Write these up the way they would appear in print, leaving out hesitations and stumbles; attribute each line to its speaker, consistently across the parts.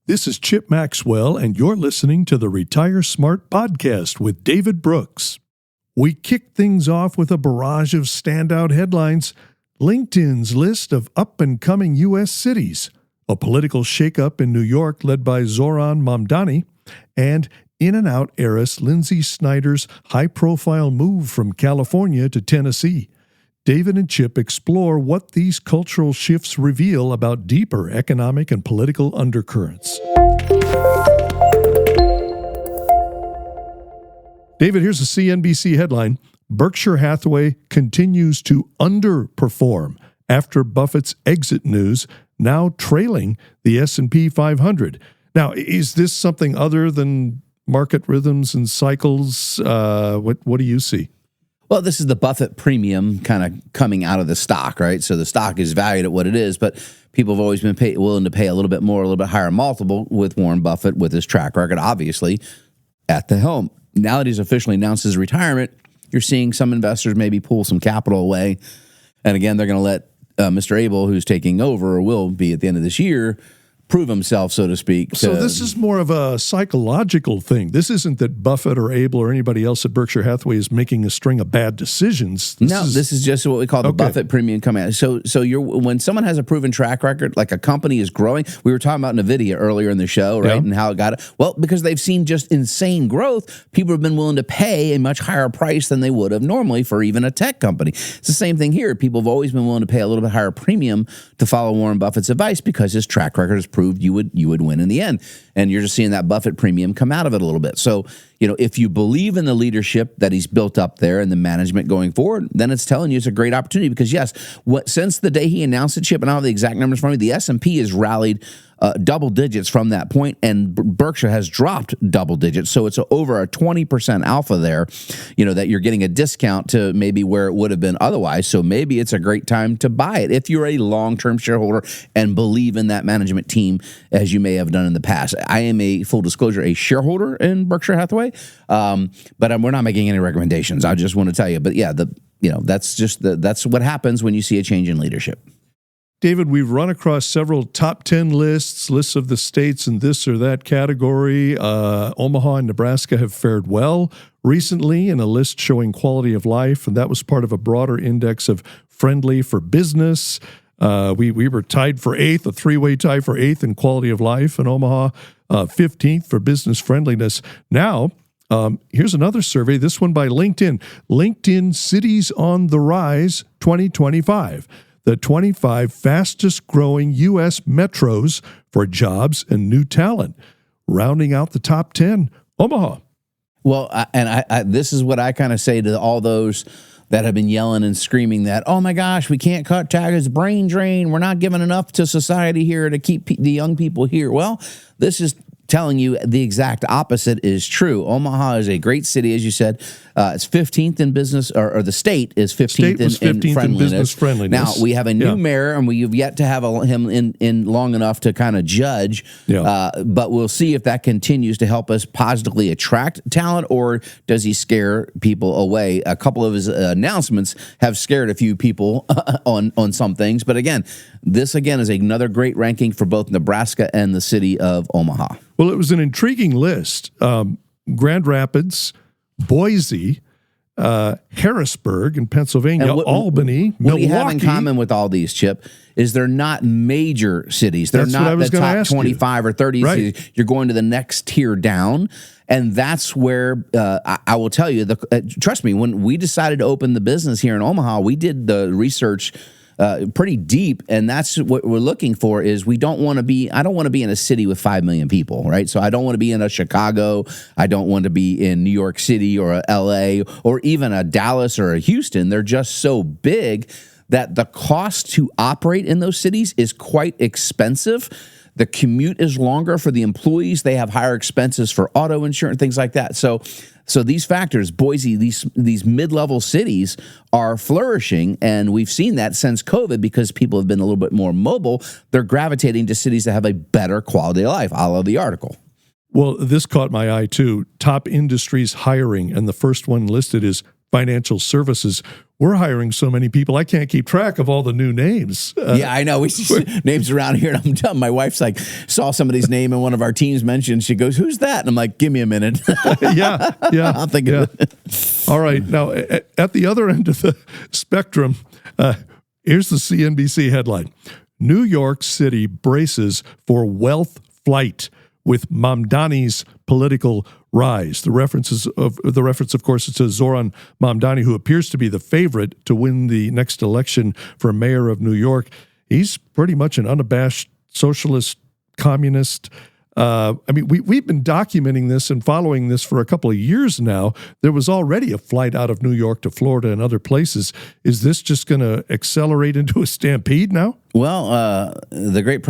Speaker 1: This is Chip Maxwell, and you're listening to the Retire Smart podcast with David Brooks. We kick things off with a barrage of standout headlines, LinkedIn's list of up-and-coming U.S. cities, a political shakeup in New York led by Zoran Mamdani, and In-N-Out heiress Lindsay Snyder's high-profile move from California to Tennessee. David and Chip explore what these cultural shifts reveal about deeper economic and political undercurrents. David, here's a CNBC headline. Berkshire Hathaway continues to underperform after Buffett's exit news, now trailing the S&P 500. Now, is this something other than market rhythms and cycles? What do you see?
Speaker 2: Well, this is the Buffett premium kind of coming out of the stock, right? So the stock is valued at what it is, but people have always been willing to pay a little bit more, a little bit higher multiple with Warren Buffett, with his track record, obviously, at the helm. Now that he's officially announced his retirement, you're seeing some investors maybe pull some capital away. And again, they're going to let Mr. Abel, who's taking over or will be at the end of this year, prove himself, so to speak.
Speaker 1: So this is more of a psychological thing. This isn't that Buffett or Abel or anybody else at Berkshire Hathaway is making a string of bad decisions.
Speaker 2: This is just what we call the Buffett premium coming out. So when someone has a proven track record, like a company is growing, we were talking about NVIDIA earlier in the show, right? Yeah. And how it got it. Well, because they've seen just insane growth, people have been willing to pay a much higher price than they would have normally for even a tech company. It's the same thing here. People have always been willing to pay a little bit higher premium to follow Warren Buffett's advice because his track record is proved you would win in the end. And you're just seeing that Buffett premium come out of it a little bit. So, if you believe in the leadership that he's built up there and the management going forward, then it's telling you it's a great opportunity because, yes, since the day he announced it, Chip, and I don't have the exact numbers for me, the S&P has rallied double digits from that point, and Berkshire has dropped double digits. So it's over a 20% alpha there, that you're getting a discount to maybe where it would have been otherwise. So maybe it's a great time to buy it if you're a long-term shareholder and believe in that management team as you may have done in the past. I am full disclosure, a shareholder in Berkshire Hathaway, but we're not making any recommendations. I just want to tell you. But yeah, that's what happens when you see a change in leadership.
Speaker 1: David, we've run across several top 10 lists of the states in this or that category. Omaha and Nebraska have fared well recently in a list showing quality of life, and that was part of a broader index of friendly for business. We were tied for 8th, a three-way tie for 8th in quality of life in Omaha, 15th for business friendliness. Now, here's another survey, this one by LinkedIn. LinkedIn Cities on the Rise 2025. The 25 fastest growing U.S. metros for jobs and new talent. Rounding out the top 10, Omaha.
Speaker 2: Well, this is what I kind of say to all those that have been yelling and screaming that, oh my gosh, we can't cut taxes, brain drain, we're not giving enough to society here to keep the young people here. Well, this is telling you the exact opposite is true. Omaha is a great city, as you said. It's 15th in business, or the state is 15th, in friendliness.
Speaker 1: In business friendliness.
Speaker 2: Now, we have a new mayor, and we've yet to have him in long enough to kind of judge. Yeah. But we'll see if that continues to help us positively attract talent, or does he scare people away? A couple of his announcements have scared a few people on some things. But again, this is another great ranking for both Nebraska and the city of Omaha.
Speaker 1: Well, it was an intriguing list. Grand Rapids, Boise, Harrisburg in Pennsylvania, Albany, Milwaukee.
Speaker 2: What do you have in common with all these, Chip, is they're not major cities. They're not the top 25 or 30 cities. You're going to the next tier down. And that's where I will tell you, trust me, when we decided to open the business here in Omaha, we did the research pretty deep, and that's what we're looking for. Is I don't want to be in a city with 5 million people, right? So I don't want to be in a Chicago, I don't want to be in New York City or a LA or even a Dallas or a Houston. They're just so big that the cost to operate in those cities is quite expensive. The commute is longer for the employees. They have higher expenses for auto insurance, things like that. So these factors, Boise, these mid-level cities are flourishing, and we've seen that since COVID because people have been a little bit more mobile. They're gravitating to cities that have a better quality of life, a la the article.
Speaker 1: Well, this caught my eye too. Top industries hiring, and the first one listed is financial services. we're hiring so many people, I can't keep track of all the new names.
Speaker 2: Yeah, I know. We see names around here, and I'm done. My wife's like, saw somebody's name in one of our teams mentioned. She goes, "Who's that?" And I'm like, "Give me a minute."
Speaker 1: Yeah.
Speaker 2: I'll think of it.
Speaker 1: All right. Now, at the other end of the spectrum, here's the CNBC headline: New York City braces for wealth flight with Mamdani's political rise. The reference, of course, is to Zoran Mamdani, who appears to be the favorite to win the next election for mayor of New York. He's pretty much an unabashed socialist, communist. We've been documenting this and following this for a couple of years now. There was already a flight out of New York to Florida and other places. Is this just going to accelerate into a stampede now?
Speaker 2: Well, the great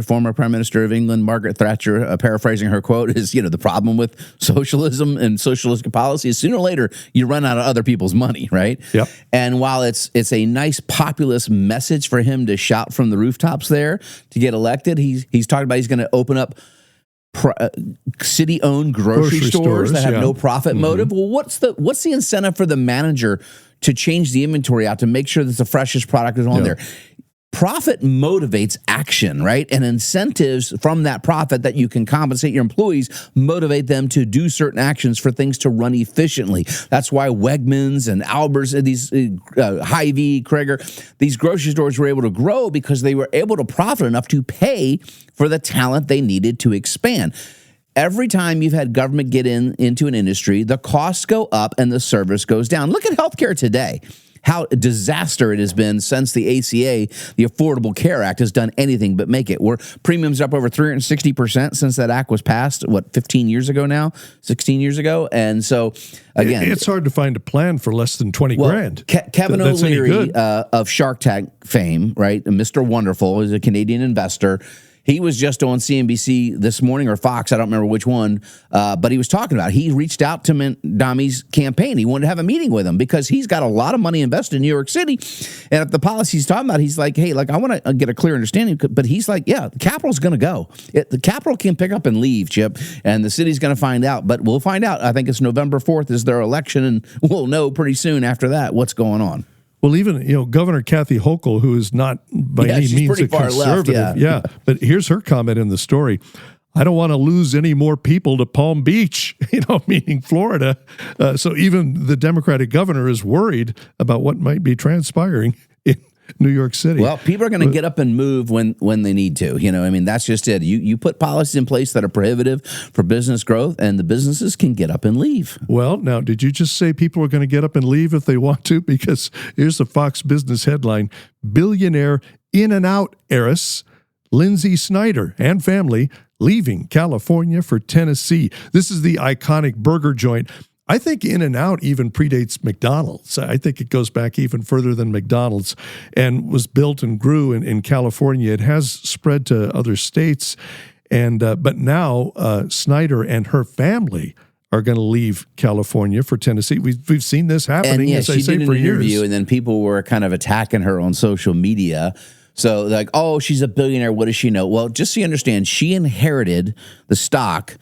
Speaker 2: former Prime Minister of England, Margaret Thatcher, paraphrasing her quote, is, the problem with socialism and socialist policy is sooner or later you run out of other people's money, right?
Speaker 1: Yep.
Speaker 2: And while it's a nice populist message for him to shout from the rooftops there to get elected, he's talking about he's going to open up city-owned grocery stores that have no profit motive. Well, what's the incentive for the manager to change the inventory out to make sure that the freshest product is on there? Profit motivates action, right? And incentives from that profit that you can compensate your employees motivate them to do certain actions for things to run efficiently. That's why Wegmans and Alberts, these Hy-Vee, Kroger, these grocery stores were able to grow because they were able to profit enough to pay for the talent they needed to expand. Every time you've had government get into an industry, the costs go up and the service goes down. Look at healthcare today. How a disaster it has been since the ACA, the Affordable Care Act, has done anything but make it. We're premiums up over 360% since that act was passed, 15 years ago now, 16 years ago? And so, again...
Speaker 1: It's hard to find a plan for less than 20 grand.
Speaker 2: Kevin O'Leary of Shark Tank fame, right, Mr. Wonderful, is a Canadian investor. He was just on CNBC this morning, or Fox, I don't remember which one, but he was talking about it. He reached out to Mamdani's campaign. He wanted to have a meeting with him because he's got a lot of money invested in New York City. And if the policy he's talking about, he's like, hey, I want to get a clear understanding. But he's like, yeah, the capital's going to go. The capital can pick up and leave, Chip, and the city's going to find out. But we'll find out. I think it's November 4th is their election, and we'll know pretty soon after that what's going on.
Speaker 1: Well, even, Governor Kathy Hochul, who is not by any means a conservative.
Speaker 2: Left,
Speaker 1: but here's her comment in the story. I don't want to lose any more people to Palm Beach, meaning Florida. So even the Democratic governor is worried about what might be transpiring in New York City.
Speaker 2: Well, people are going to get up and move when they need to. That's just it. You put policies in place that are prohibitive for business growth, and the businesses can get up and leave.
Speaker 1: Well, now, did you just say people are going to get up and leave if they want to? Because here's the Fox Business headline: billionaire In-N-Out heiress Lindsay Snyder and family leaving California for Tennessee. This is the iconic burger joint. I think In-N-Out even predates McDonald's. I think it goes back even further than McDonald's and was built and grew in California. It has spread to other states. But now Snyder and her family are going to leave California for Tennessee. We've seen this happening, as I say, for years.
Speaker 2: Interview, and then people were kind of attacking her on social media. So like, oh, she's a billionaire. What does she know? Well, just so you understand, she inherited the stock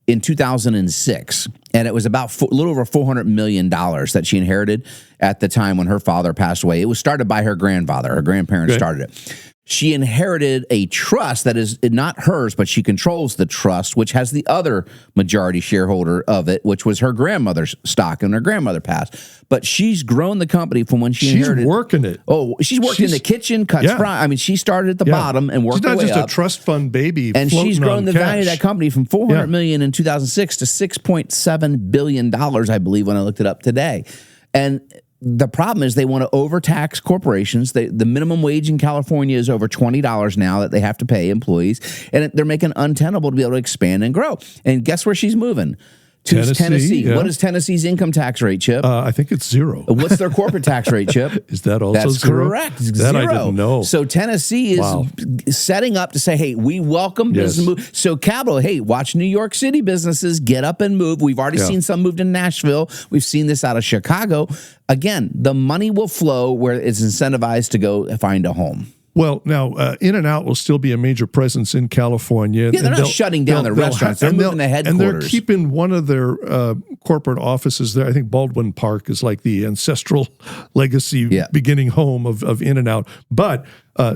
Speaker 2: in 2006, and it was about a little over $400 million that she inherited at the time when her father passed away. It was started by her grandfather. Her grandparents started it. She inherited a trust that is not hers, but she controls the trust, which has the other majority shareholder of it, which was her grandmother's stock, and her grandmother passed. But she's grown the company from when she inherited.
Speaker 1: She's working it.
Speaker 2: Oh, she's worked in the kitchen, cuts fry. I mean, she started at the bottom and worked her way up.
Speaker 1: She's not just a trust fund baby.
Speaker 2: And she's grown the value of that company from $400 million in 2006 to $6.7 billion, I believe, when I looked it up today. And the problem is they want to overtax corporations. The minimum wage in California is over $20 now that they have to pay employees, and they're making it untenable to be able to expand and grow. And guess where she's moving? To Tennessee. Yeah. What is Tennessee's income tax rate, Chip?
Speaker 1: I think it's 0.
Speaker 2: What's their corporate tax rate, Chip?
Speaker 1: Is that also
Speaker 2: That's
Speaker 1: 0?
Speaker 2: correct.
Speaker 1: That
Speaker 2: 0.
Speaker 1: I didn't know.
Speaker 2: So Tennessee is setting up to say, hey, we welcome business move. So capital, hey, watch New York City businesses get up and move. We've already seen some moved in Nashville. We've seen this out of Chicago. Again, the money will flow where it's incentivized to go find a home.
Speaker 1: Well, now In-N-Out will still be a major presence in California.
Speaker 2: Yeah, they're not shutting down their restaurants. They're moving the headquarters.
Speaker 1: And they're keeping one of their corporate offices there. I think Baldwin Park is like the ancestral legacy beginning home of In-N-Out. But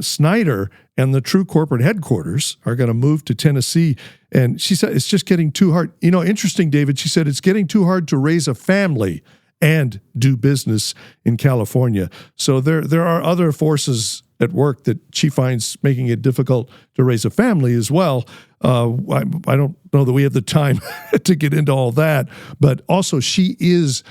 Speaker 1: Snyder and the true corporate headquarters are going to move to Tennessee. And she said it's just getting too hard. You know, interesting, David. She said it's getting too hard to raise a family and do business in California. So there are other forces at work that she finds making it difficult to raise a family as well. I don't know that we have the time to get into all that, but also she is,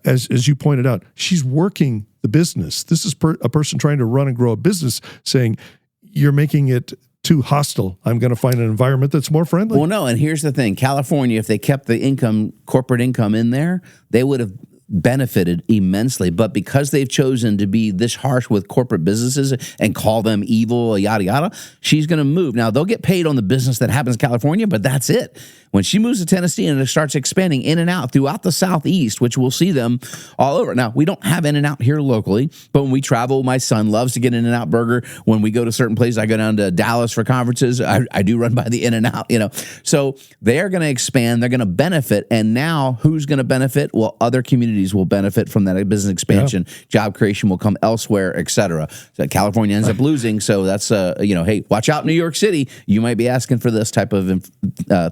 Speaker 1: as you pointed out, she's working the business. This is a person trying to run and grow a business saying, you're making it too hostile. I'm going to find an environment that's more friendly.
Speaker 2: Well, no, and here's the thing. California, if they kept the corporate income in there, they would have benefited immensely. But because they've chosen to be this harsh with corporate businesses and call them evil, yada, yada, she's going to move. Now, they'll get paid on the business that happens in California, but that's it. When she moves to Tennessee and it starts expanding In-N-Out throughout the Southeast, which we'll see them all over. Now, we don't have In-N-Out here locally, but when we travel, my son loves to get an In-N-Out burger. When we go to certain places, I go down to Dallas for conferences. I do run by the In-N-Out, you know. So they're going to expand. They're going to benefit. And now who's going to benefit? Well, other communities will benefit from that business expansion. Yeah. Job creation will come elsewhere, et cetera. So California ends up losing. So that's, hey, watch out, New York City. You might be asking for this type of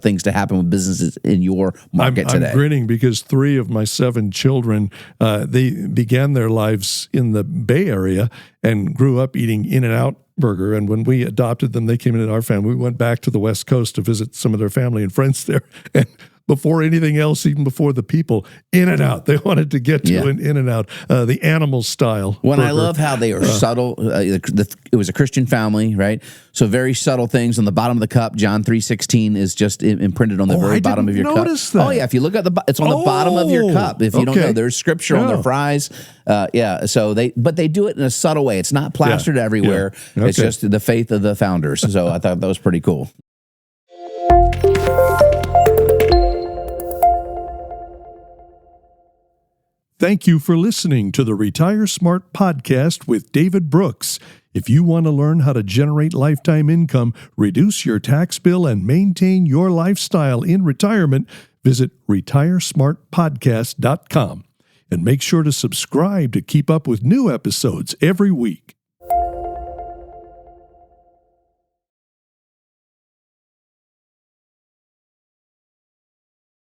Speaker 2: things to happen with businesses in your market today.
Speaker 1: I'm grinning because 3 of my 7 children, they began their lives in the Bay Area and grew up eating In-N-Out burger. And when we adopted them, they came into our family. We went back to the West Coast to visit some of their family and friends there. And before anything else, even before the people, In-N-Out. They wanted to get to an In-N-Out, the animal style.
Speaker 2: Well, I love how they are subtle. It was a Christian family, right? So very subtle things on the bottom of the cup. John 3:16 is just imprinted on the very bottom of your cup.
Speaker 1: That.
Speaker 2: Oh yeah, if you look at it's on the bottom of your cup. If you don't know, there's scripture on their fries. So they do it in a subtle way. It's not plastered everywhere. Yeah. Okay. It's just the faith of the founders. So I thought that was pretty cool.
Speaker 1: Thank you for listening to the Retire Smart podcast with David Brooks. If you want to learn how to generate lifetime income, reduce your tax bill, and maintain your lifestyle in retirement, visit retiresmartpodcast.com. And make sure to subscribe to keep up with new episodes every week.